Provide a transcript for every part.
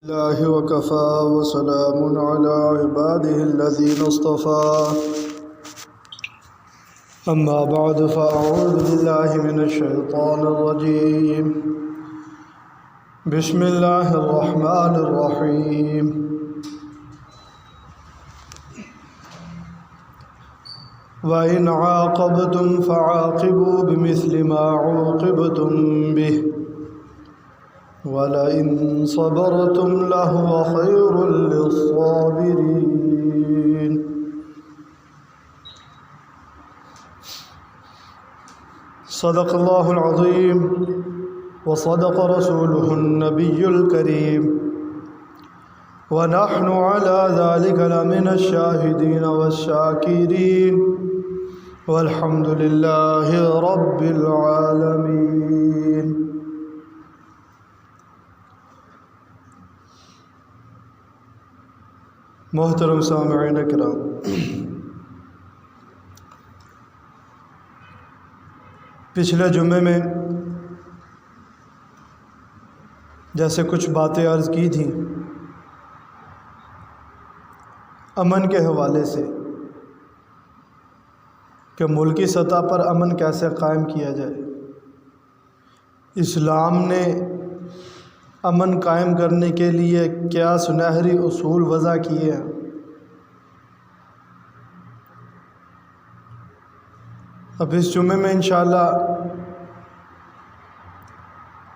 الله وكفى وسلام على عباده الذين اصطفى أما بعد فأعوذ بالله من الشيطان الرجيم بسم الله الرحمن الرحيم وإن عاقبتم فعاقبوا بمثل ما عوقبتم به وَلَئِن صَبَرْتُمْ لَهُوَ خَيْرٌ لِلصَّابِرِينَ۔ صدق اللہ العظیم وصدق رسولہ النبی الکریم ونحن على ذلك لمن الشاہدین والشاکرین والحمد للہ رب العالمین۔ محترم سامعین کرام، پچھلے جمعے میں جیسے کچھ باتیں عرض کی تھیں امن کے حوالے سے کہ ملکی سطح پر امن کیسے قائم کیا جائے، اسلام نے امن قائم کرنے کے لیے کیا سنہری اصول وضع کیے ہیں۔ اب اس جمعے میں انشاءاللہ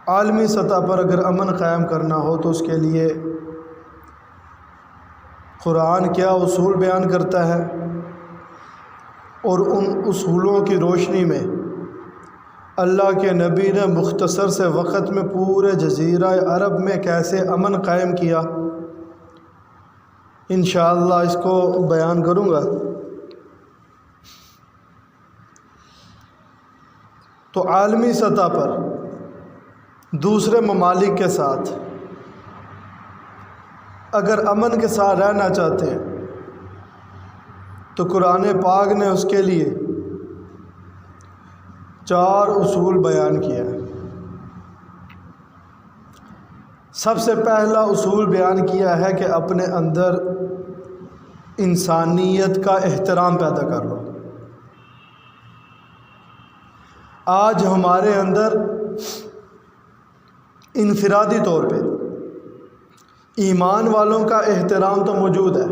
عالمی سطح پر اگر امن قائم کرنا ہو تو اس کے لیے قرآن کیا اصول بیان کرتا ہے اور ان اصولوں کی روشنی میں اللہ کے نبی نے مختصر سے وقت میں پورے جزیرہ عرب میں کیسے امن قائم کیا، انشاءاللہ اس کو بیان کروں گا۔ تو عالمی سطح پر دوسرے ممالک کے ساتھ اگر امن کے ساتھ رہنا چاہتے ہیں تو قرآن پاک نے اس کے لیے 4 اصول بیان کیا ہے۔ سب سے پہلا اصول بیان کیا ہے کہ اپنے اندر انسانیت کا احترام پیدا کر لو۔ آج ہمارے اندر انفرادی طور پہ ایمان والوں کا احترام تو موجود ہے،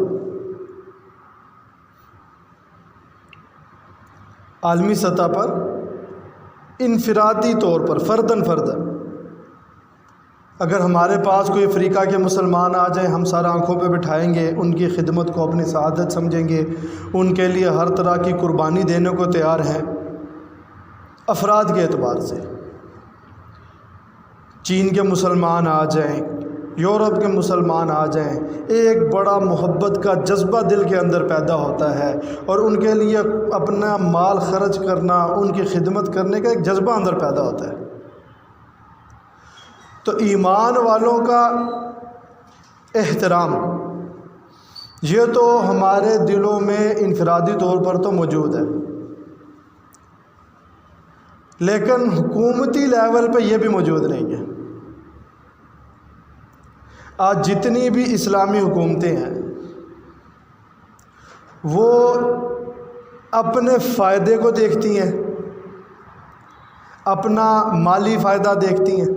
عالمی سطح پر انفرادی طور پر فرداً اگر ہمارے پاس کوئی افریقہ کے مسلمان آ جائیں، ہم سارا آنکھوں پہ بٹھائیں گے، ان کی خدمت کو اپنی سعادت سمجھیں گے، ان کے لیے ہر طرح کی قربانی دینے کو تیار ہیں۔ افراد کے اعتبار سے چین کے مسلمان آ جائیں، یورپ کے مسلمان آ جائیں، ایک بڑا محبت کا جذبہ دل کے اندر پیدا ہوتا ہے اور ان کے لیے اپنا مال خرچ کرنا، ان کی خدمت کرنے کا ایک جذبہ اندر پیدا ہوتا ہے۔ تو ایمان والوں کا احترام یہ تو ہمارے دلوں میں انفرادی طور پر تو موجود ہے، لیکن حکومتی لیول پہ یہ بھی موجود نہیں ہے۔ آج جتنی بھی اسلامی حکومتیں ہیں وہ اپنے فائدے کو دیکھتی ہیں، اپنا مالی فائدہ دیکھتی ہیں،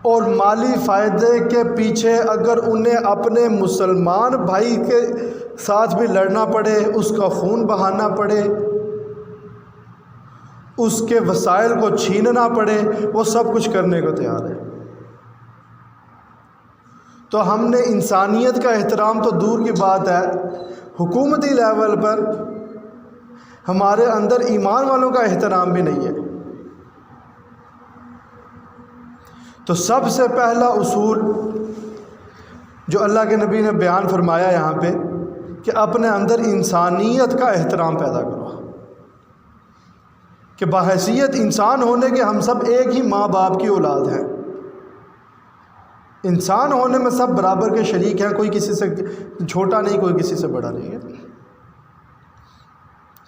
اور مالی فائدے کے پیچھے اگر انہیں اپنے مسلمان بھائی کے ساتھ بھی لڑنا پڑے، اس کا خون بہانا پڑے، اس کے وسائل کو چھیننا پڑے، وہ سب کچھ کرنے کو تیار ہے۔ تو ہم نے انسانیت کا احترام تو دور کی بات ہے، حکومتی لیول پر ہمارے اندر ایمان والوں کا احترام بھی نہیں ہے۔ تو سب سے پہلا اصول جو اللہ کے نبی نے بیان فرمایا یہاں پہ کہ اپنے اندر انسانیت کا احترام پیدا کرو، کہ بحیثیت انسان ہونے کے ہم سب ایک ہی ماں باپ کی اولاد ہیں، انسان ہونے میں سب برابر کے شریک ہیں، کوئی کسی سے چھوٹا نہیں، کوئی کسی سے بڑا نہیں ہے۔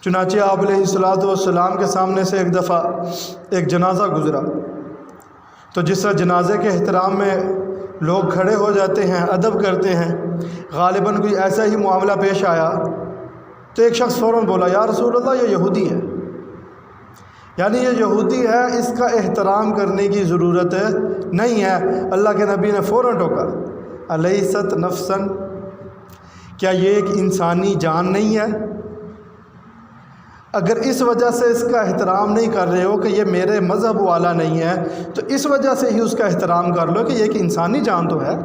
چنانچہ آپ علیہ السلام کے سامنے سے ایک دفعہ ایک جنازہ گزرا، تو جس طرح جنازے کے احترام میں لوگ کھڑے ہو جاتے ہیں، ادب کرتے ہیں، غالباً کوئی ایسا ہی معاملہ پیش آیا تو ایک شخص فوراً بولا یا رسول اللہ یہ یہودی ہے، یعنی یہ یہودی ہے، اس کا احترام کرنے کی ضرورت نہیں ہے۔ اللہ کے نبی نے فوراً ٹوکا، الیست نفسا، کیا یہ ایک انسانی جان نہیں ہے؟ اگر اس وجہ سے اس کا احترام نہیں کر رہے ہو کہ یہ میرے مذہب والا نہیں ہے، تو اس وجہ سے ہی اس کا احترام کر لو کہ یہ ایک انسانی جان تو ہے۔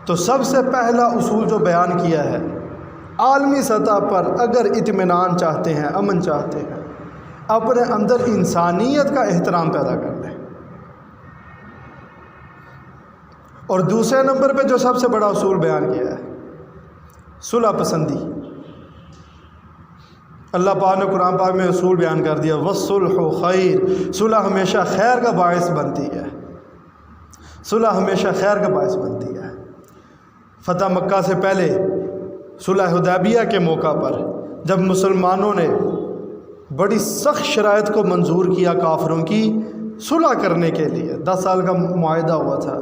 تو سب سے پہلا اصول جو بیان کیا ہے، عالمی سطح پر اگر اطمینان چاہتے ہیں، امن چاہتے ہیں، اپنے اندر انسانیت کا احترام پیدا کر لیں۔ اور دوسرے نمبر پہ جو سب سے بڑا اصول بیان کیا ہے، صلح پسندی۔ اللہ پاک نے قرآن پاک میں اصول بیان کر دیا، وَالصُّلْحُ خَيْرٌ، صلح ہمیشہ خیر کا باعث بنتی ہے، صلح ہمیشہ خیر کا باعث بنتی ہے۔ فتح مکہ سے پہلے صلح حدیبیہ کے موقع پر جب مسلمانوں نے بڑی سخت شرائط کو منظور کیا کافروں کی صلح کرنے کے لیے، 10 سال کا معاہدہ ہوا تھا،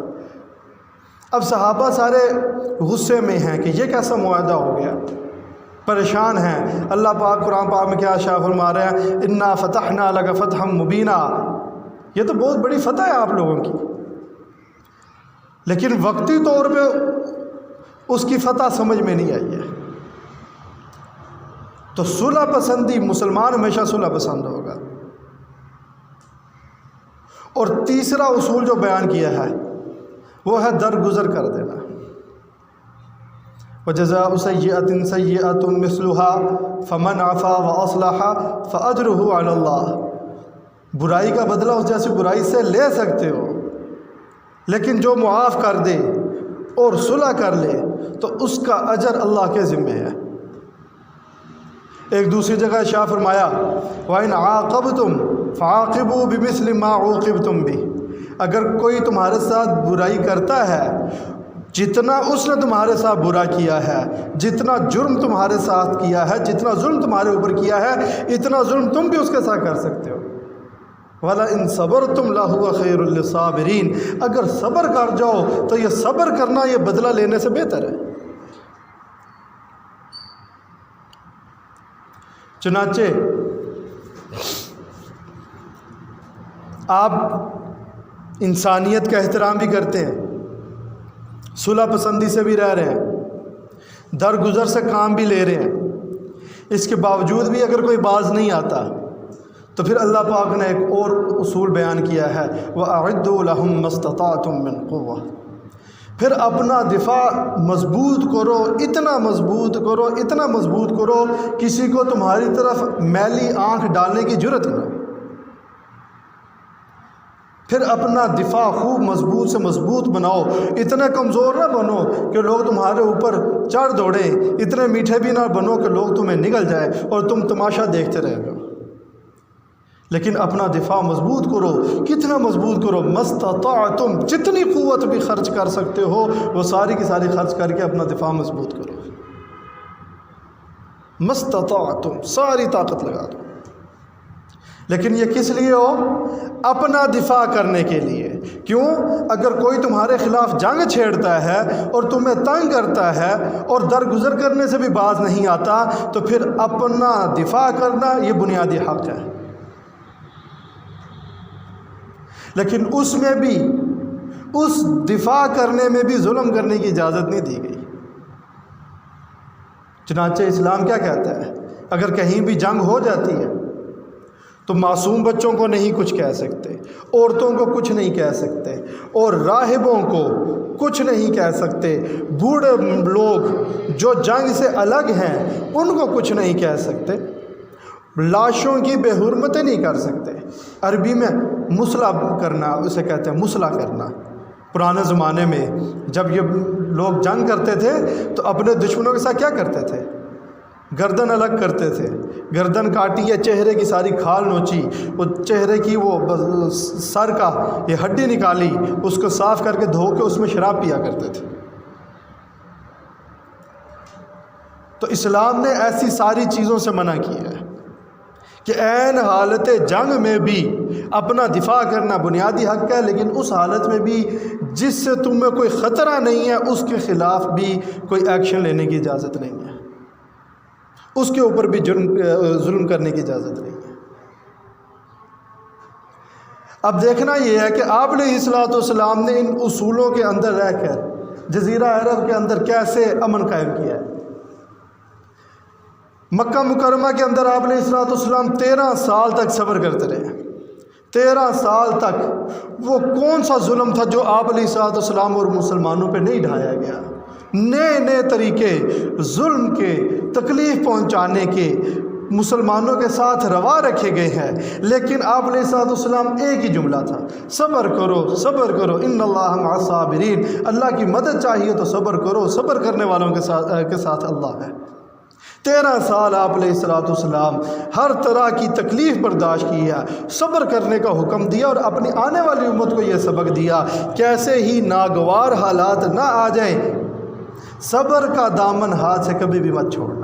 اب صحابہ سارے غصے میں ہیں کہ یہ کیسا معاہدہ ہو گیا، پریشان ہیں۔ اللہ پاک قرآن پاک میں کیا شاہ فرما رہے ہیں، انا فتحنا لک فتحا مبینا، یہ تو بہت بڑی فتح ہے آپ لوگوں کی، لیکن وقتی طور پہ اس کی فتح سمجھ میں نہیں آئی ہے۔ تو صلح پسندی، مسلمان ہمیشہ صلح پسند ہوگا۔ اور تیسرا اصول جو بیان کیا ہے وہ ہے درگزر کر دینا، وَجَزَاءُ سَيِّئَةٍ سَيِّئَةٌ مِثْلُهَا فَمَنْ عَفَا وَأَصْلَحَ فَأَجْرُهُ عَلَى اللَّهِ، برائی کا بدلہ اس جیسی برائی سے لے سکتے ہو، لیکن جو معاف کر دے اور صلح کر لے تو اس کا اجر اللہ کے ذمہ ہے۔ ایک دوسری جگہ شاہ فرمایا، وَإِنْ عَاقَبْتُمْ فَعَاقِبُوا بِمِثْلِ مَا عُوقِبْتُمْ بِهِ، اگر کوئی تمہارے ساتھ برائی کرتا ہے، جتنا اس نے تمہارے ساتھ برا کیا ہے، جتنا جرم تمہارے ساتھ کیا ہے، جتنا ظلم تمہارے اوپر کیا ہے، اتنا ظلم تم بھی اس کے ساتھ کر سکتے ہو۔ وَلَئِن صَبَرْتُمْ لَهُوَ خَيْرٌ لِّلصَّابِرِينَ، اگر صبر کر جاؤ تو یہ صبر کرنا یہ بدلہ لینے سے بہتر ہے۔ چنانچہ آپ انسانیت کا احترام بھی کرتے ہیں، صلح پسندی سے بھی رہ رہے ہیں، درگزر سے کام بھی لے رہے ہیں، اس کے باوجود بھی اگر کوئی باز نہیں آتا تو پھر اللہ پاک نے ایک اور اصول بیان کیا ہے، وَأَعِدُّوا لَهُم مَّا اسْتَطَعْتُم مِّن قُوَّةٍ، پھر اپنا دفاع مضبوط کرو، اتنا مضبوط کرو، اتنا مضبوط کرو کسی کو تمہاری طرف میلی آنکھ ڈالنے کی جرت نہ ہو۔ پھر اپنا دفاع خوب مضبوط سے مضبوط بناؤ، اتنے کمزور نہ بنو کہ لوگ تمہارے اوپر چڑھ دوڑیں، اتنے میٹھے بھی نہ بنو کہ لوگ تمہیں نگل جائے اور تم تماشا دیکھتے رہ جاؤ، لیکن اپنا دفاع مضبوط کرو۔ کتنا مضبوط کرو؟ مستطاعتم، جتنی قوت بھی خرچ کر سکتے ہو وہ ساری کی ساری خرچ کر کے اپنا دفاع مضبوط کرو، مستطاعتم، ساری طاقت لگا دو۔ لیکن یہ کس لیے ہو؟ اپنا دفاع کرنے کے لیے۔ کیوں؟ اگر کوئی تمہارے خلاف جنگ چھیڑتا ہے اور تمہیں تنگ کرتا ہے اور درگزر کرنے سے بھی باز نہیں آتا تو پھر اپنا دفاع کرنا یہ بنیادی حق ہے، لیکن اس میں بھی، اس دفاع کرنے میں بھی ظلم کرنے کی اجازت نہیں دی گئی۔ چنانچہ اسلام کیا کہتا ہے؟ اگر کہیں بھی جنگ ہو جاتی ہے تو معصوم بچوں کو نہیں کچھ کہہ سکتے، عورتوں کو کچھ نہیں کہہ سکتے، اور راہبوں کو کچھ نہیں کہہ سکتے، بوڑھے لوگ جو جنگ سے الگ ہیں ان کو کچھ نہیں کہہ سکتے، لاشوں کی بے حرمتی نہیں کر سکتے۔ عربی میں مصلح کرنا اسے کہتے ہیں، مصلح کرنا۔ پرانے زمانے میں جب یہ لوگ جنگ کرتے تھے تو اپنے دشمنوں کے ساتھ کیا کرتے تھے؟ گردن الگ کرتے تھے، گردن کاٹی یا چہرے کی ساری کھال نوچی، وہ چہرے کی وہ سر کا یہ ہڈی نکالی، اس کو صاف کر کے دھو کے اس میں شراب پیا کرتے تھے۔ تو اسلام نے ایسی ساری چیزوں سے منع کیا ہے کہ عین حالت جنگ میں بھی اپنا دفاع کرنا بنیادی حق ہے، لیکن اس حالت میں بھی جس سے تمہیں کوئی خطرہ نہیں ہے اس کے خلاف بھی کوئی ایکشن لینے کی اجازت نہیں ہے، اس کے اوپر بھی ظلم کرنے کی اجازت نہیں ہے۔ اب دیکھنا یہ ہے کہ آپ علیہ الصلوۃ والسلام نے ان اصولوں کے اندر رہ کر جزیرہ عرب کے اندر کیسے امن قائم کیا ہے۔ مکہ مکرمہ کے اندر آپ علیہ الصلوۃ والسلام 13 سال تک صبر کرتے رہے۔ 13 سال تک وہ کون سا ظلم تھا جو آپ علیہ الصلوۃ والسلام اور مسلمانوں پہ نہیں ڈھایا گیا؟ نئے نئے طریقے ظلم کے، تکلیف پہنچانے کے مسلمانوں کے ساتھ روا رکھے گئے ہیں، لیکن آپ علیہ الصلوۃ والسلام ایک ہی جملہ تھا، صبر کرو صبر کرو، ان اللہ مع الصابرین، اللہ کی مدد چاہیے تو صبر کرو، صبر کرنے والوں کے ساتھ اللہ ہے۔ 13 سال آپ علیہ الصلوۃ والسلام ہر طرح کی تکلیف برداشت کیا، صبر کرنے کا حکم دیا اور اپنی آنے والی امت کو یہ سبق دیا کیسے ہی ناگوار حالات نہ آ جائیں، صبر کا دامن ہاتھ سے کبھی بھی مت چھوڑنا۔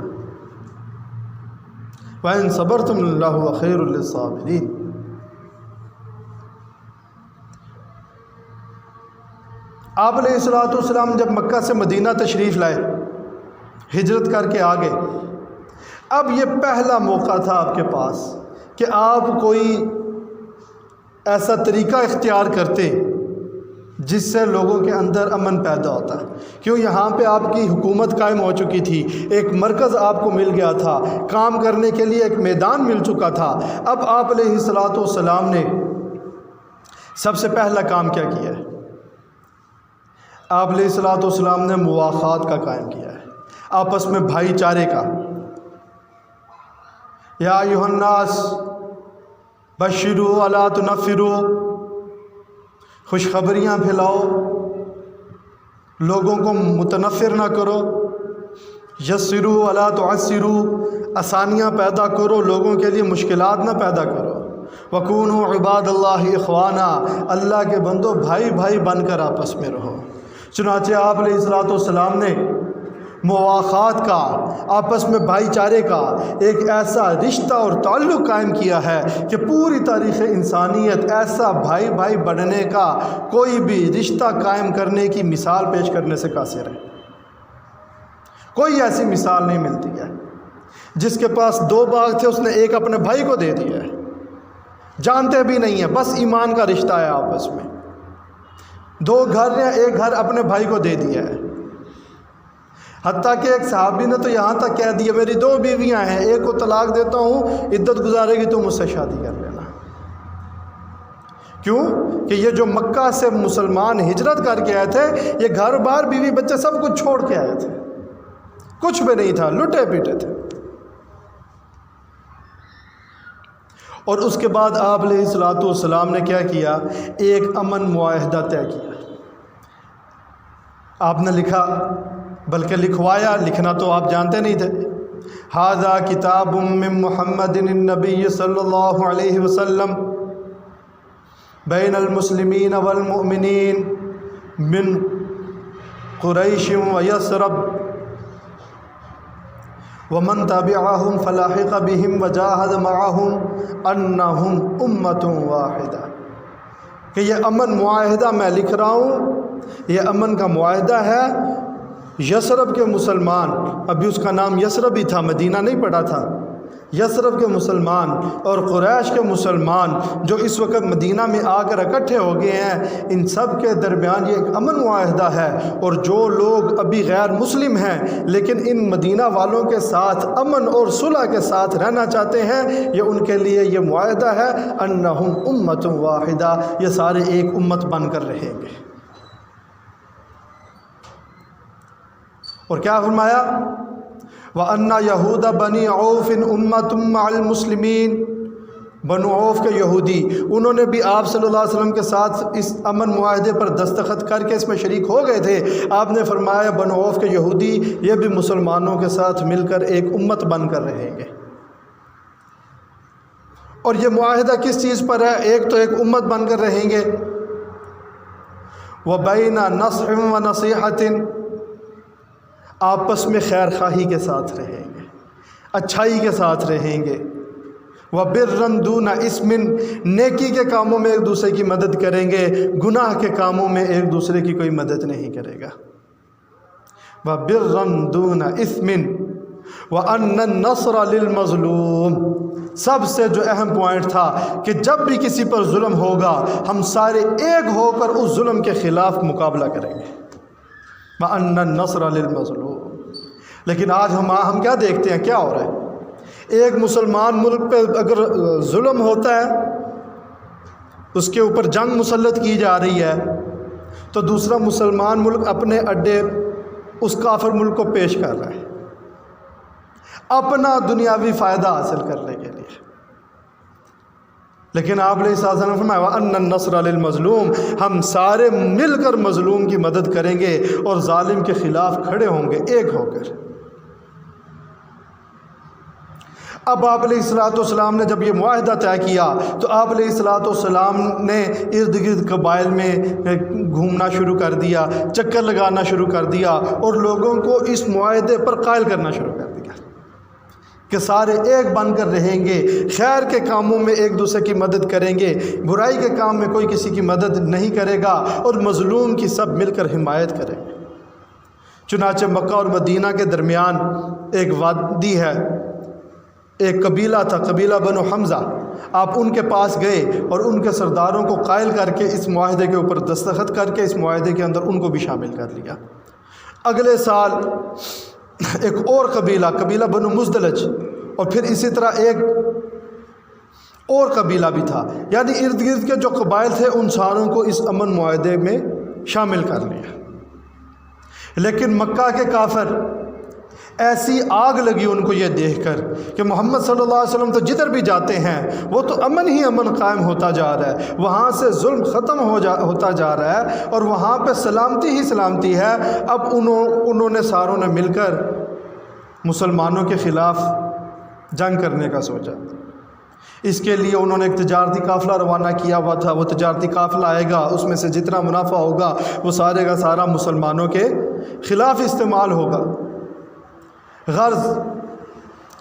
وَإِن صَبَرْتُمْ لَهُوَ خَيْرٌ لِلصَّابِرِينَ۔ آپ علیہ الصلوۃ والسلام جب مکہ سے مدینہ تشریف لائے، ہجرت کر کے آگے، اب یہ پہلا موقع تھا آپ کے پاس کہ آپ کوئی ایسا طریقہ اختیار کرتے جس سے لوگوں کے اندر امن پیدا ہوتا ہے۔ کیوں؟ یہاں پہ آپ کی حکومت قائم ہو چکی تھی، ایک مرکز آپ کو مل گیا تھا، کام کرنے کے لیے ایک میدان مل چکا تھا۔ اب آپ علیہ الصلوۃ والسلام نے سب سے پہلا کام کیا کیا ہے؟ آپ علیہ الصلوۃ والسلام نے مواخات کا قائم کیا ہے، آپس میں بھائی چارے کا۔ یا ایھا الناس بشروا ولا تنفروا، خوشخبریاں پھیلاؤ، لوگوں کو متنفر نہ کرو۔ یسروا ولا تعسروا، آسانیاں پیدا کرو، لوگوں کے لیے مشکلات نہ پیدا کرو۔ وکونوا عباد اللہ اخوانا، اللہ کے بندو بھائی بھائی بن کر آپس میں رہو۔ چنانچہ آپ علیہ الصلوۃ والسلام نے مواخات کا، آپس میں بھائی چارے کا ایک ایسا رشتہ اور تعلق قائم کیا ہے کہ پوری تاریخ انسانیت ایسا بھائی بھائی بڑھنے کا کوئی بھی رشتہ قائم کرنے کی مثال پیش کرنے سے قاصر ہے۔ کوئی ایسی مثال نہیں ملتی ہے۔ جس کے پاس 2 باغ تھے اس نے ایک اپنے بھائی کو دے دیا ہے، جانتے بھی نہیں ہیں، بس ایمان کا رشتہ ہے آپس میں۔ 2 گھر ہیں، ایک گھر اپنے بھائی کو دے دیا ہے۔ حتیٰ کہ ایک صحابی نے تو یہاں تک کہہ دیا میری 2 بیویاں ہیں، ایک کو طلاق دیتا ہوں، عدت گزارے گی تو مجھ سے شادی کر لینا۔ کیوں؟ کہ یہ جو مکہ سے مسلمان ہجرت کر کے آئے تھے، یہ گھر بار بیوی بچے سب کچھ چھوڑ کے آئے تھے، کچھ بھی نہیں تھا، لٹے پیٹے تھے۔ اور اس کے بعد آپ علیہ الصلوۃ والسلام نے کیا کیا؟ ایک امن معاہدہ طے کیا۔ آپ نے لکھا، بلکہ لکھوایا، لکھنا تو آپ جانتے نہیں تھے۔ ھذا کتاب من محمد النبی صلی اللہ علیہ وسلم بین المسلمین والمؤمنین من قریش ویثرب ومن تبعہم فلاحق بہم وجاہد معہم انہم امۃ واحدہ، کہ یہ امن معاہدہ میں لکھ رہا ہوں، یہ امن کا معاہدہ ہے۔ یثرب کے مسلمان، ابھی اس کا نام یثرب ہی تھا، مدینہ نہیں پڑا تھا، یثرب کے مسلمان اور قریش کے مسلمان جو اس وقت مدینہ میں آ کر اکٹھے ہو گئے ہیں، ان سب کے درمیان یہ ایک امن معاہدہ ہے۔ اور جو لوگ ابھی غیر مسلم ہیں لیکن ان مدینہ والوں کے ساتھ امن اور صلح کے ساتھ رہنا چاہتے ہیں، یہ ان کے لیے یہ معاہدہ ہے انہم امۃ واحدہ، یہ سارے ایک امت بن کر رہیں گے۔ اور کیا فرمایا؟ وَأَنَّ يَهُودَ بَنِي عَوْفٍ أُمَّةٌ مَّعَ الْمُسْلِمِينَ، بنو عوف کے یہودی، انہوں نے بھی آپ صلی اللہ علیہ وسلم کے ساتھ اس امن معاہدے پر دستخط کر کے اس میں شریک ہو گئے تھے۔ آپ نے فرمایا بنو عوف کے یہودی یہ بھی مسلمانوں کے ساتھ مل کر ایک امت بن کر رہیں گے۔ اور یہ معاہدہ کس چیز پر ہے؟ ایک تو ایک امت بن کر رہیں گے، وَبَيْنَ نَصْحٍ وَنَصِيحَةٍ، آپس میں خیر خواہی کے ساتھ رہیں گے، اچھائی کے ساتھ رہیں گے، وَبِرًّا دُونَ اسْمٍ، نیکی کے کاموں میں ایک دوسرے کی مدد کریں گے، گناہ کے کاموں میں ایک دوسرے کی کوئی مدد نہیں کرے گا۔ وَبِرًّا دُونَ اسْمٍ وَأَنَّ النَّصْرَ لِلْمَظْلُومِ، سب سے جو اہم پوائنٹ تھا کہ جب بھی کسی پر ظلم ہوگا ہم سارے ایک ہو کر اس ظلم کے خلاف مقابلہ کریں گے۔ وَأَنَّ النَّصْرَ لِلْمَظْلُومِ۔ لیکن آج ہم کیا دیکھتے ہیں، کیا ہو رہا ہے؟ ایک مسلمان ملک پہ اگر ظلم ہوتا ہے، اس کے اوپر جنگ مسلط کی جا رہی ہے، تو دوسرا مسلمان ملک اپنے اڈے اس کافر ملک کو پیش کر رہا ہے اپنا دنیاوی فائدہ حاصل کرنے کے لیے۔ لیکن آپ علیہ السلام نے فرمایا وَأَنَّ النَّصْرَ لِلْمَظْلُومِ، ہم سارے مل کر مظلوم کی مدد کریں گے اور ظالم کے خلاف کھڑے ہوں گے ایک ہو کر۔ اب آپ علیہ السلام نے جب یہ معاہدہ طے کیا تو آپ علیہ السلام نے ارد گرد قبائل میں گھومنا شروع کر دیا، چکر لگانا شروع کر دیا اور لوگوں کو اس معاہدے پر قائل کرنا شروع کر دیا کہ سارے ایک بن کر رہیں گے، خیر کے کاموں میں ایک دوسرے کی مدد کریں گے، برائی کے کام میں کوئی کسی کی مدد نہیں کرے گا اور مظلوم کی سب مل کر حمایت کریں گے۔ چنانچہ مکہ اور مدینہ کے درمیان ایک وادی ہے، ایک قبیلہ تھا، قبیلہ بنو حمزہ۔ آپ ان کے پاس گئے اور ان کے سرداروں کو قائل کر کے اس معاہدے کے اوپر دستخط کر کے اس معاہدے کے اندر ان کو بھی شامل کر لیا۔ اگلے سال ایک اور قبیلہ بنو مزدلج، اور پھر اسی طرح ایک اور قبیلہ بھی تھا، یعنی ارد گرد کے جو قبائل تھے ان ساروں کو اس امن معاہدے میں شامل کر لیا۔ لیکن مکہ کے کافر، ایسی آگ لگی ان کو یہ دیکھ کر کہ محمد صلی اللہ علیہ وسلم تو جدھر بھی جاتے ہیں وہ تو امن ہی امن قائم ہوتا جا رہا ہے، وہاں سے ظلم ختم ہوتا جا رہا ہے اور وہاں پہ سلامتی ہی سلامتی ہے۔ اب انہوں نے ساروں نے مل کر مسلمانوں کے خلاف جنگ کرنے کا سوچا۔ اس کے لیے انہوں نے ایک تجارتی قافلہ روانہ کیا ہوا تھا، وہ تجارتی قافلہ آئے گا، اس میں سے جتنا منافع ہوگا وہ سارے کا سارا مسلمانوں کے خلاف استعمال ہوگا۔ غرض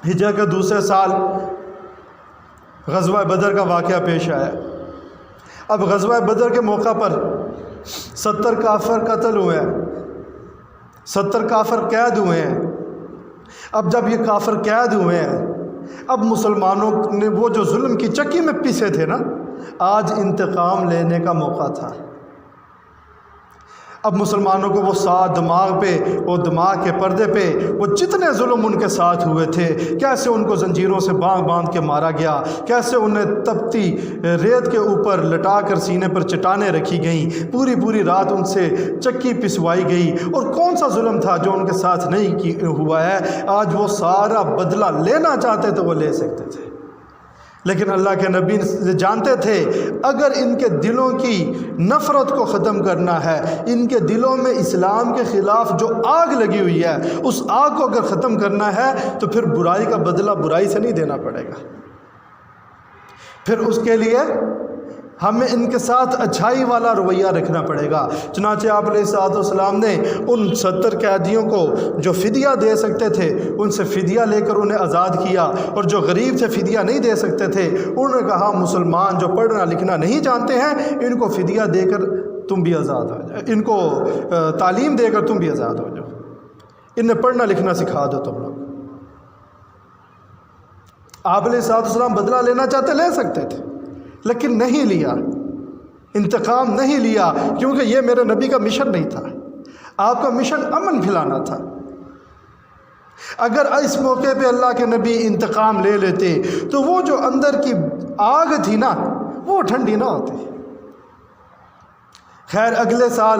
ہجرت کے دوسرے سال غزوہ بدر کا واقعہ پیش آیا۔ اب غزوہ بدر کے موقع پر 70 کافر قتل ہوئے ہیں، 70 کافر قید ہوئے ہیں۔ اب جب یہ کافر قید ہوئے ہیں، اب مسلمانوں نے وہ جو ظلم کی چکی میں پیسے تھے نا، آج انتقام لینے کا موقع تھا۔ اب مسلمانوں کو وہ ساتھ دماغ پہ، وہ دماغ کے پردے پہ وہ جتنے ظلم ان کے ساتھ ہوئے تھے، کیسے ان کو زنجیروں سے باندھ کے مارا گیا، کیسے انہیں تپتی ریت کے اوپر لٹا کر سینے پر چٹانیں رکھی گئیں، پوری رات ان سے چکی پسوائی گئی، اور کون سا ظلم تھا جو ان کے ساتھ نہیں ہوا ہے، آج وہ سارا بدلہ لینا چاہتے تو وہ لے سکتے تھے۔ لیکن اللہ کے نبی جانتے تھے اگر ان کے دلوں کی نفرت کو ختم کرنا ہے، ان کے دلوں میں اسلام کے خلاف جو آگ لگی ہوئی ہے اس آگ کو اگر ختم کرنا ہے تو پھر برائی کا بدلہ برائی سے نہیں دینا پڑے گا، پھر اس کے لیے ہمیں ان کے ساتھ اچھائی والا رویہ رکھنا پڑے گا۔ چنانچہ آپ علیہ السلام نے ان 70 قیدیوں کو جو فدیہ دے سکتے تھے ان سے فدیہ لے کر انہیں آزاد کیا، اور جو غریب تھے فدیہ نہیں دے سکتے تھے انہوں نے کہا مسلمان جو پڑھنا لکھنا نہیں جانتے ہیں ان کو فدیہ دے کر تم بھی آزاد ہو جاؤ، ان کو تعلیم دے کر تم بھی آزاد ہو جاؤ، انہیں پڑھنا لکھنا سکھا دو تم لوگ۔ آپ علیہ السلام بدلہ لینا چاہتے لے سکتے تھے لیکن نہیں لیا، انتقام نہیں لیا، کیونکہ یہ میرے نبی کا مشن نہیں تھا، آپ کا مشن امن پھیلانا تھا۔ اگر اس موقع پہ اللہ کے نبی انتقام لے لیتے تو وہ جو اندر کی آگ تھی نا وہ ٹھنڈی نہ ہوتی۔ خیر اگلے سال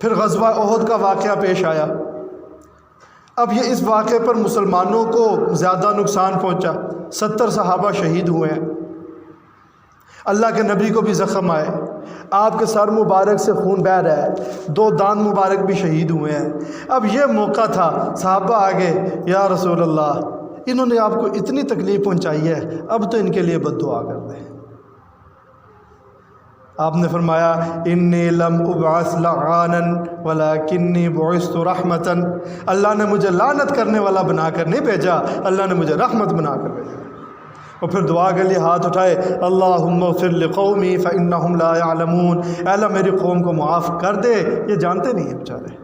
پھر غزوہ احد کا واقعہ پیش آیا۔ اب یہ اس واقعے پر مسلمانوں کو زیادہ نقصان پہنچا، 70 صحابہ شہید ہوئے ہیں، اللہ کے نبی کو بھی زخم آئے، آپ کے سر مبارک سے خون بہہ رہا ہے، 2 دانت مبارک بھی شہید ہوئے ہیں۔ اب یہ موقع تھا، صحابہ آگے یا رسول اللہ انہوں نے آپ کو اتنی تکلیف پہنچائی ہے، اب تو ان کے لیے بد دعا کر دیں۔ آپ نے فرمایا انی لم ابعث لعانا ولکنی بعثت رحمتا، اللہ نے مجھے لعنت کرنے والا بنا کر نہیں بھیجا، اللہ نے مجھے رحمت بنا کر بھیجا۔ اور پھر دعا کے لیے ہاتھ اٹھائے، اللہم اغفر لقومی فانہم لا یعلمون، اے اللہ میری قوم کو معاف کر دے، یہ جانتے نہیں ہیں بیچارے۔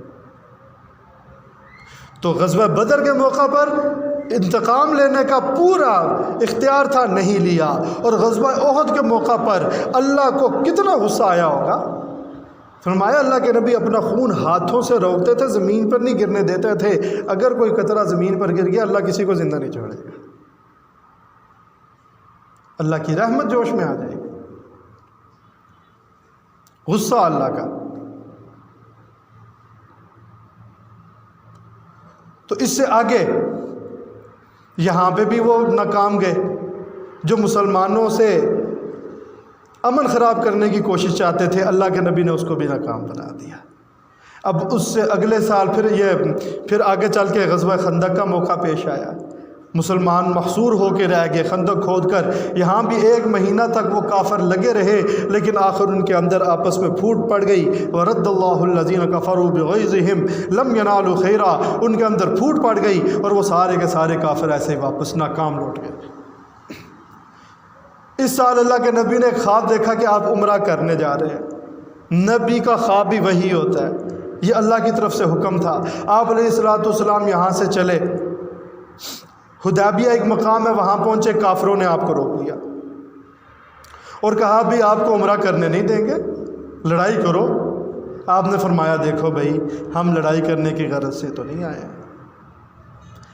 تو غزوہ بدر کے موقع پر انتقام لینے کا پورا اختیار تھا، نہیں لیا۔ اور غزوہ احد کے موقع پر اللہ کو کتنا غصہ آیا ہوگا۔ فرمایا اللہ کے نبی اپنا خون ہاتھوں سے روکتے تھے، زمین پر نہیں گرنے دیتے تھے۔ اگر کوئی قطرہ زمین پر گر گیا اللہ کسی کو زندہ نہیں چھوڑے گا، اللہ کی رحمت جوش میں آ جائے گی۔ غصہ اللہ کا۔ تو اس سے آگے یہاں پہ بھی وہ ناکام گئے، جو مسلمانوں سے امن خراب کرنے کی کوشش چاہتے تھے، اللہ کے نبی نے اس کو بھی ناکام بنا دیا۔ اب اس سے اگلے سال پھر آگے چل کے غزوہ خندق کا موقع پیش آیا۔ مسلمان محصور ہو کے رہ گئے، خندق کھود کر یہاں بھی 1 مہینہ تک وہ کافر لگے رہے، لیکن آخر ان کے اندر آپس میں پھوٹ پڑ گئی۔ وَرَدَّ اللَّهُ الَّذِينَ كَفَرُوا بِغَيْظِهِمْ لَمْ يَنَالُوا خَيْرًا، ان کے اندر پھوٹ پڑ گئی اور وہ سارے کے سارے کافر ایسے ہی واپس ناکام لوٹ گئے۔ اس سال اللہ کے نبی نے ایک خواب دیکھا کہ آپ عمرہ کرنے جا رہے ہیں۔ نبی کا خواب بھی وہی ہوتا ہے، یہ اللہ کی طرف سے حکم تھا۔ آپ علیہ الصلوۃ والسلام یہاں سے چلے، حدیبیہ ایک مقام ہے، وہاں پہنچے، کافروں نے آپ کو روک لیا اور کہا بھی آپ کو عمرہ کرنے نہیں دیں گے، لڑائی کرو۔ آپ نے فرمایا دیکھو بھائی، ہم لڑائی کرنے کی غرض سے تو نہیں آئے،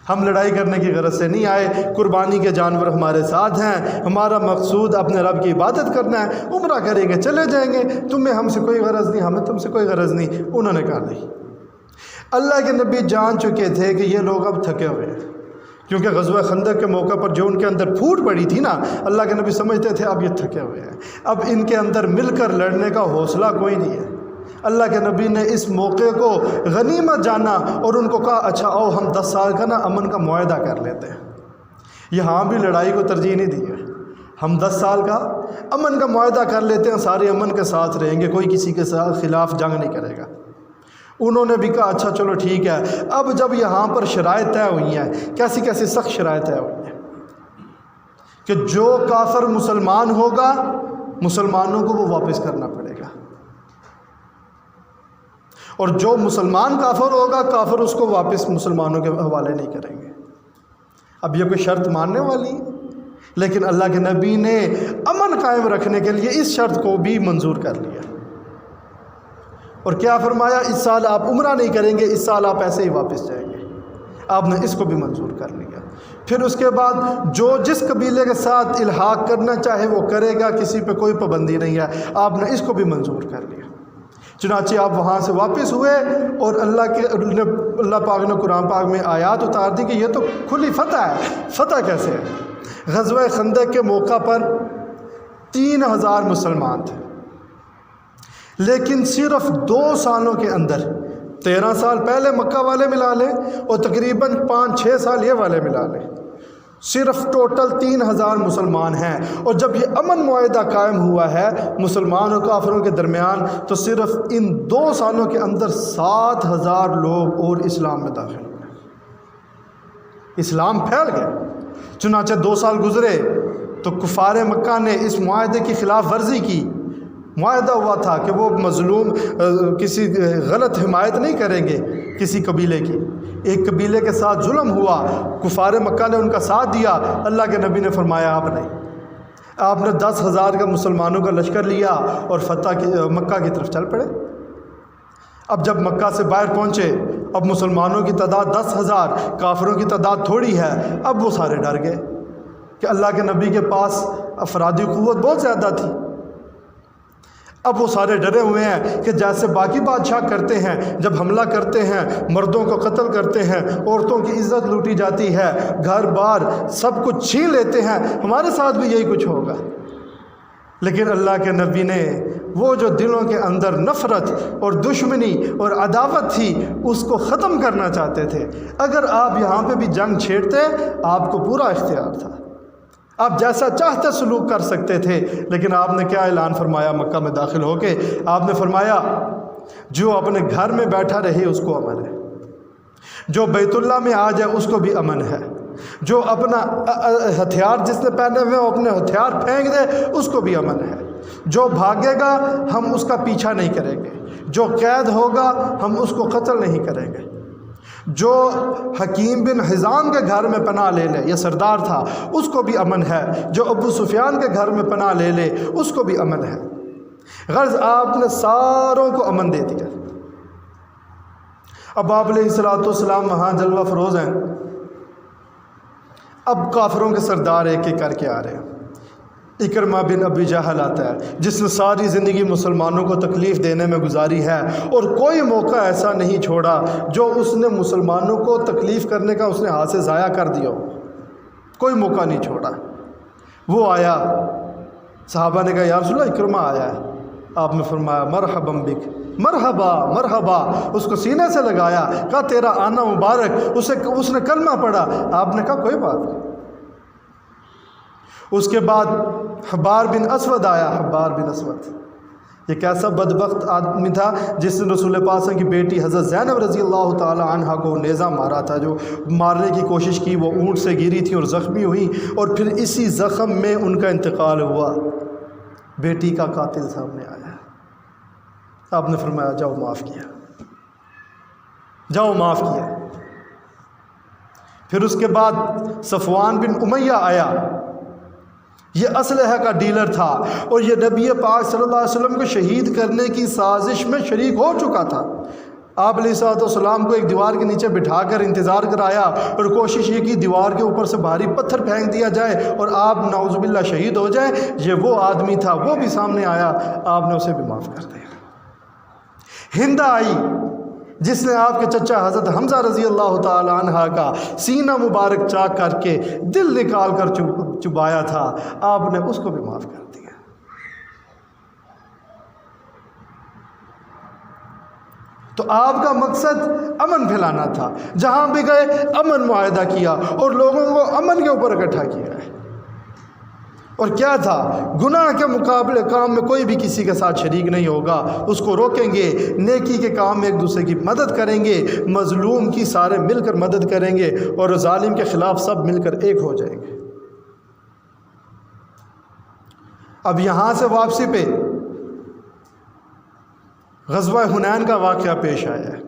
ہم لڑائی کرنے کی غرض سے نہیں آئے، قربانی کے جانور ہمارے ساتھ ہیں، ہمارا مقصود اپنے رب کی عبادت کرنا ہے، عمرہ کریں گے چلے جائیں گے، تمہیں ہم سے کوئی غرض نہیں، ہمیں تم سے کوئی غرض نہیں۔ انہوں نے کہا نہیں۔ اللہ کے نبی جان چکے تھے کہ یہ لوگ اب تھکے ہوئے ہیں، کیونکہ غزوہ خندق کے موقع پر جو ان کے اندر پھوٹ پڑی تھی نا، اللہ کے نبی سمجھتے تھے اب یہ تھکے ہوئے ہیں، اب ان کے اندر مل کر لڑنے کا حوصلہ کوئی نہیں ہے۔ اللہ کے نبی نے اس موقع کو غنیمت جانا اور ان کو کہا اچھا آؤ ہم 10 سال کا نا امن کا معاہدہ کر لیتے ہیں۔ یہاں بھی لڑائی کو ترجیح نہیں دی ہے، ہم 10 سال کا امن کا معاہدہ کر لیتے ہیں، سارے امن کے ساتھ رہیں گے، کوئی کسی کے خلاف جنگ نہیں کرے گا۔ انہوں نے بھی کہا اچھا چلو ٹھیک ہے۔ اب جب یہاں پر شرائط طے ہوئی ہیں، کیسی کیسی سخت شرائط طے ہوئی ہیں کہ جو کافر مسلمان ہوگا مسلمانوں کو وہ واپس کرنا پڑے گا، اور جو مسلمان کافر ہوگا کافر اس کو واپس مسلمانوں کے حوالے نہیں کریں گے۔ اب یہ کوئی شرط ماننے والی ہے، لیکن اللہ کے نبی نے امن قائم رکھنے کے لیے اس شرط کو بھی منظور کر لیا، اور کیا فرمایا اس سال آپ عمرہ نہیں کریں گے، اس سال آپ ایسے ہی واپس جائیں گے۔ آپ نے اس کو بھی منظور کر لیا۔ پھر اس کے بعد جو جس قبیلے کے ساتھ الحاق کرنا چاہے وہ کرے گا، کسی پہ کوئی پابندی نہیں ہے، آپ نے اس کو بھی منظور کر لیا۔ چنانچہ آپ وہاں سے واپس ہوئے اور اللہ پاک نے قرآن پاک میں آیات اتار دی کہ یہ تو کھلی فتح ہے۔ فتح کیسے ہے؟ غزوہ خندق کے موقع پر 3000 مسلمان تھے، لیکن صرف 2 سالوں کے اندر 13 سال پہلے مکہ والے ملا لیں اور تقریباً 5-6 سال یہ والے ملا لیں، صرف ٹوٹل 3000 مسلمان ہیں۔ اور جب یہ امن معاہدہ قائم ہوا ہے مسلمان اور کافروں کے درمیان، تو صرف ان 2 سالوں کے اندر 7000 لوگ اور اسلام میں داخل ہوئے، اسلام پھیل گیا۔ چنانچہ 2 سال گزرے تو کفار مکہ نے اس معاہدے کی خلاف ورزی کی۔ معاہدہ ہوا تھا کہ وہ مظلوم کسی غلط حمایت نہیں کریں گے کسی قبیلے کی، ایک قبیلے کے ساتھ ظلم ہوا، کفار مکہ نے ان کا ساتھ دیا۔ اللہ کے نبی نے فرمایا آپ نہیں، آپ نے 10,000 کا مسلمانوں کا لشکر لیا اور مکہ کی طرف چل پڑے۔ اب جب مکہ سے باہر پہنچے، اب مسلمانوں کی تعداد 10,000، کافروں کی تعداد تھوڑی ہے۔ اب وہ سارے ڈر گئے کہ اللہ کے نبی کے پاس افرادی قوت بہت زیادہ تھی۔ اب وہ سارے ڈرے ہوئے ہیں کہ جیسے باقی بادشاہ کرتے ہیں، جب حملہ کرتے ہیں مردوں کو قتل کرتے ہیں، عورتوں کی عزت لوٹی جاتی ہے، گھر بار سب کچھ چھین لیتے ہیں، ہمارے ساتھ بھی یہی کچھ ہوگا۔ لیکن اللہ کے نبی نے وہ جو دلوں کے اندر نفرت اور دشمنی اور عداوت تھی اس کو ختم کرنا چاہتے تھے۔ اگر آپ یہاں پہ بھی جنگ چھیڑتے آپ کو پورا اختیار تھا، آپ جیسا چاہتے سلوک کر سکتے تھے، لیکن آپ نے کیا اعلان فرمایا مکہ میں داخل ہو کے؟ آپ نے فرمایا جو اپنے گھر میں بیٹھا رہے اس کو امن ہے، جو بیت اللہ میں آ جائے اس کو بھی امن ہے، جو اپنا ہتھیار جس نے پہنے ہوئے وہ اپنے ہتھیار پھینک دے اس کو بھی امن ہے۔ جو بھاگے گا ہم اس کا پیچھا نہیں کریں گے، جو قید ہوگا ہم اس کو قتل نہیں کریں گے، جو حکیم بن حزام کے گھر میں پناہ لے لے، یہ سردار تھا، اس کو بھی امن ہے، جو ابو سفیان کے گھر میں پناہ لے لے اس کو بھی امن ہے۔ غرض آپ نے ساروں کو امن دے دیا۔ اب آپ علیہ السلام وہاں جلوہ فروز ہیں، اب کافروں کے سردار ایک ایک کر کے آ رہے ہیں۔ اکرمہ بن ابی جہل آتا ہے جس نے ساری زندگی مسلمانوں کو تکلیف دینے میں گزاری ہے اور کوئی موقع ایسا نہیں چھوڑا جو اس نے مسلمانوں کو تکلیف کرنے کا اس نے ہاتھ سے ضائع کر دیا ہو، کوئی موقع نہیں چھوڑا۔ وہ آیا، صحابہ نے کہا یا رسول اللہ اکرمہ آیا ہے۔ آپ نے فرمایا مرحبا بک، مرحبا مرحبا، اس کو سینے سے لگایا، کہا تیرا آنا مبارک۔ اس نے کلمہ پڑھا، آپ نے کہا کوئی بات نہیں۔ اس کے بعد حبار بن اسود آیا۔ حبار بن اسود یہ کیسا بدبخت آدمی تھا جس نے رسول پاک صلی اللہ علیہ وسلم کی بیٹی حضرت زینب رضی اللہ تعالی عنہ کو نیزہ مارا تھا، جو مارنے کی کوشش کی، وہ اونٹ سے گری تھی اور زخمی ہوئی، اور پھر اسی زخم میں ان کا انتقال ہوا۔ بیٹی کا قاتل سامنے آیا، آپ نے فرمایا جاؤ معاف کیا، جاؤ معاف کیا۔ پھر اس کے بعد صفوان بن امیہ آیا، یہ اسلحہ کا ڈیلر تھا اور یہ نبی پاک صلی اللہ علیہ وسلم کو شہید کرنے کی سازش میں شریک ہو چکا تھا۔ آپ علیہ السلام کو ایک دیوار کے نیچے بٹھا کر انتظار کرایا اور کوشش یہ کی دیوار کے اوپر سے بھاری پتھر پھینک دیا جائے اور آپ نعوذ باللہ شہید ہو جائیں۔ یہ وہ آدمی تھا، وہ بھی سامنے آیا، آپ نے اسے بھی معاف کر دیا۔ ہند آئی جس نے آپ کے چچا حضرت حمزہ رضی اللہ تعالی عنہ کا سینہ مبارک چاک کر کے دل نکال کر چبایا تھا، آپ نے اس کو بھی معاف کر دیا۔ تو آپ کا مقصد امن پھیلانا تھا، جہاں بھی گئے امن معاہدہ کیا اور لوگوں کو امن کے اوپر اکٹھا کیا ہے۔ اور کیا تھا، گناہ کے مقابلے کام میں کوئی بھی کسی کے ساتھ شریک نہیں ہوگا، اس کو روکیں گے، نیکی کے کام میں ایک دوسرے کی مدد کریں گے، مظلوم کی سارے مل کر مدد کریں گے اور ظالم کے خلاف سب مل کر ایک ہو جائیں گے۔ اب یہاں سے واپسی پہ غزوہ حنین کا واقعہ پیش آیا ہے۔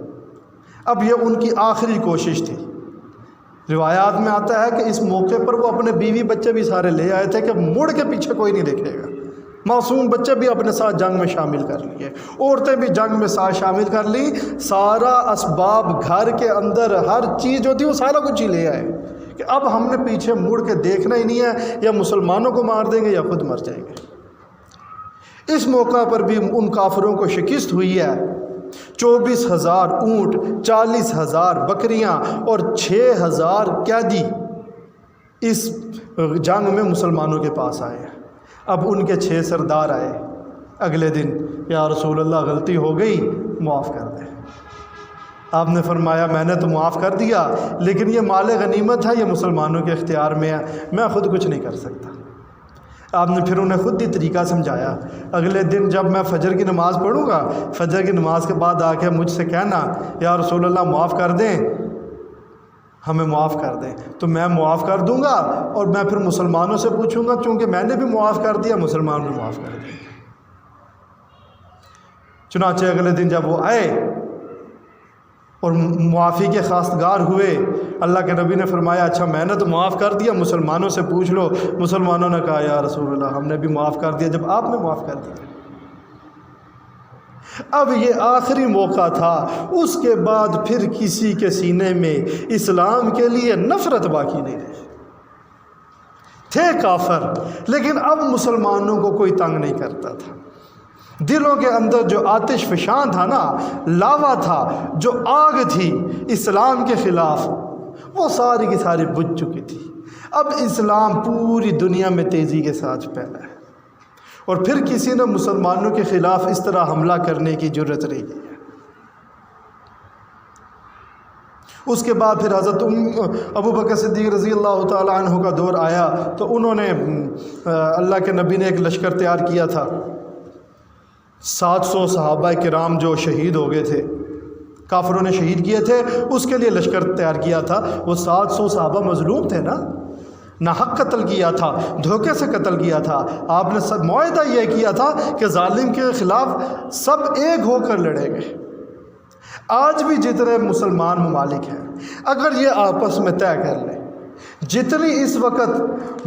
اب یہ ان کی آخری کوشش تھی۔ روایات میں آتا ہے کہ اس موقع پر وہ اپنے بیوی بچے بھی سارے لے آئے تھے کہ مڑ کے پیچھے کوئی نہیں دیکھے گا۔ معصوم بچے بھی اپنے ساتھ جنگ میں شامل کر لیے، عورتیں بھی جنگ میں ساتھ شامل کر لی، سارا اسباب گھر کے اندر ہر چیز جو تھی وہ سارا کچھ ہی لے آئے کہ اب ہم نے پیچھے مڑ کے دیکھنا ہی نہیں ہے، یا مسلمانوں کو مار دیں گے یا خود مر جائیں گے۔ اس موقع پر بھی ان کافروں کو شکست ہوئی ہے۔ 24,000 اونٹ، 40,000 بکریاں اور 6,000 قیدی اس جنگ میں مسلمانوں کے پاس آئے ہیں۔ اب ان کے 6 سردار آئے اگلے دن، یا رسول اللہ غلطی ہو گئی، معاف کر دیں۔ آپ نے فرمایا میں نے تو معاف کر دیا، لیکن یہ مال غنیمت ہے، یہ مسلمانوں کے اختیار میں ہے، میں خود کچھ نہیں کر سکتا۔ آپ نے پھر انہیں خود ہی طریقہ سمجھایا۔ اگلے دن جب میں فجر کی نماز پڑھوں گا، فجر کی نماز کے بعد آ کے مجھ سے کہنا یا رسول اللہ معاف کر دیں، ہمیں معاف کر دیں، تو میں معاف کر دوں گا، اور میں پھر مسلمانوں سے پوچھوں گا، چونکہ میں نے بھی معاف کر دیا، مسلمان بھی معاف کر دیں گے۔ چنانچہ اگلے دن جب وہ آئے اور معافی کے خواستگار ہوئے، اللہ کے نبی نے فرمایا اچھا میں نے تو معاف کر دیا، مسلمانوں سے پوچھ لو۔ مسلمانوں نے کہا یا رسول اللہ ہم نے بھی معاف کر دیا جب آپ نے معاف کر دیا۔ اب یہ آخری موقع تھا، اس کے بعد پھر کسی کے سینے میں اسلام کے لیے نفرت باقی نہیں رہی۔ تھے کافر، لیکن اب مسلمانوں کو کوئی تنگ نہیں کرتا تھا۔ دلوں کے اندر جو آتش فشاں تھا نا، لاوا تھا، جو آگ تھی اسلام کے خلاف، وہ ساری کی ساری بجھ چکی تھی۔ اب اسلام پوری دنیا میں تیزی کے ساتھ پھیلا ہے، اور پھر کسی نے مسلمانوں کے خلاف اس طرح حملہ کرنے کی جرت نہیں کی ہے۔ اس کے بعد پھر حضرت ابو بکر صدیق رضی اللہ تعالی عنہ کا دور آیا، تو انہوں نے اللہ کے نبی نے ایک لشکر تیار کیا تھا۔ 700 صحابہ کرام جو شہید ہو گئے تھے کافروں نے شہید کیے تھے، اس کے لیے لشکر تیار کیا تھا۔ وہ 700 صحابہ مظلوم تھے نا، ناحق قتل کیا تھا، دھوکے سے قتل کیا تھا۔ آپ نے سب معاہدہ یہ کیا تھا کہ ظالم کے خلاف سب ایک ہو کر لڑیں گے۔ آج بھی جتنے مسلمان ممالک ہیں، اگر یہ آپس میں طے کر لیں، جتنی اس وقت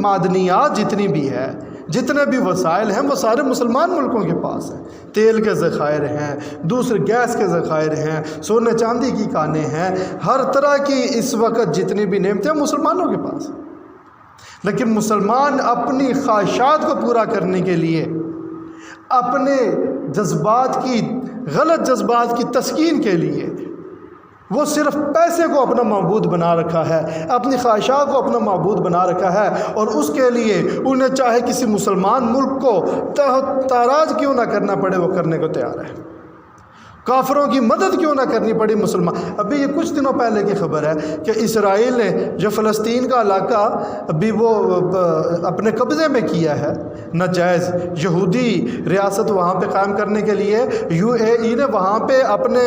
معدنیات جتنی بھی ہے، جتنے بھی وسائل ہیں، وہ سارے مسلمان ملکوں کے پاس ہیں۔ تیل کے ذخائر ہیں، دوسرے گیس کے ذخائر ہیں، سونے چاندی کی کانیں ہیں، ہر طرح کی اس وقت جتنی بھی نعمتیں مسلمانوں کے پاس ہیں۔ لیکن مسلمان اپنی خواہشات کو پورا کرنے کے لیے، اپنے جذبات کی، غلط جذبات کی تسکین کے لیے، وہ صرف پیسے کو اپنا معبود بنا رکھا ہے، اپنی خواہشات کو اپنا معبود بنا رکھا ہے، اور اس کے لیے انہیں چاہے کسی مسلمان ملک کو تاراج کیوں نہ کرنا پڑے وہ کرنے کو تیار ہے۔ کافروں کی مدد کیوں نہ کرنی پڑی مسلمان۔ ابھی یہ کچھ دنوں پہلے کی خبر ہے کہ اسرائیل نے جو فلسطین کا علاقہ ابھی وہ اپنے قبضے میں کیا ہے، ناجائز یہودی ریاست وہاں پہ قائم کرنے کے لیے UAE نے وہاں پہ اپنے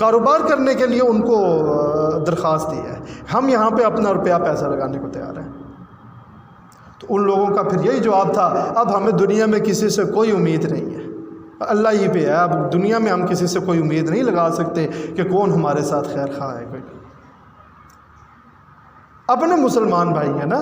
کاروبار کرنے کے لیے ان کو درخواست دی ہے، ہم یہاں پہ اپنا روپیہ پیسہ لگانے کو تیار ہیں۔ تو ان لوگوں کا پھر یہی جواب تھا، اب ہمیں دنیا میں کسی سے کوئی امید نہیں ہے، اللہ ہی پہ ہے، اب دنیا میں ہم کسی سے کوئی امید نہیں لگا سکتے کہ کون ہمارے ساتھ خیر خواہ ہے۔ کوئی اپنے مسلمان بھائی ہیں نا،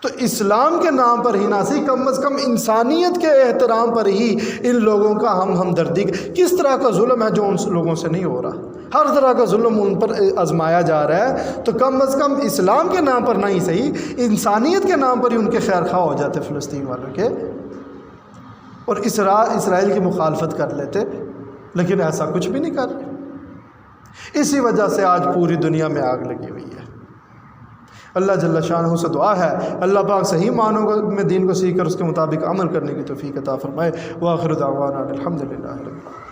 تو اسلام کے نام پر ہی نہ سی، کم از کم انسانیت کے احترام پر ہی ان لوگوں کا ہم ہمدردی، کس طرح کا ظلم ہے جو ان لوگوں سے نہیں ہو رہا، ہر طرح کا ظلم ان پر آزمایا جا رہا ہے، تو کم از کم اسلام کے نام پر نہیں صحیح، انسانیت کے نام پر ہی ان کے خیر خواہ ہو جاتے فلسطین والوں کے، اور اسرائیل کی مخالفت کر لیتے، لیکن ایسا کچھ بھی نہیں کر رہے۔ اسی وجہ سے آج پوری دنیا میں آگ لگی ہوئی ہے۔ اللہ جل شانہ سے دعا ہے اللہ پاک صحیح معنوں میں دین کو سیکھ کر اس کے مطابق عمل کرنے کی توفیق عطا فرمائے۔ وآخر دعوانا الحمدللہ رب العالمین۔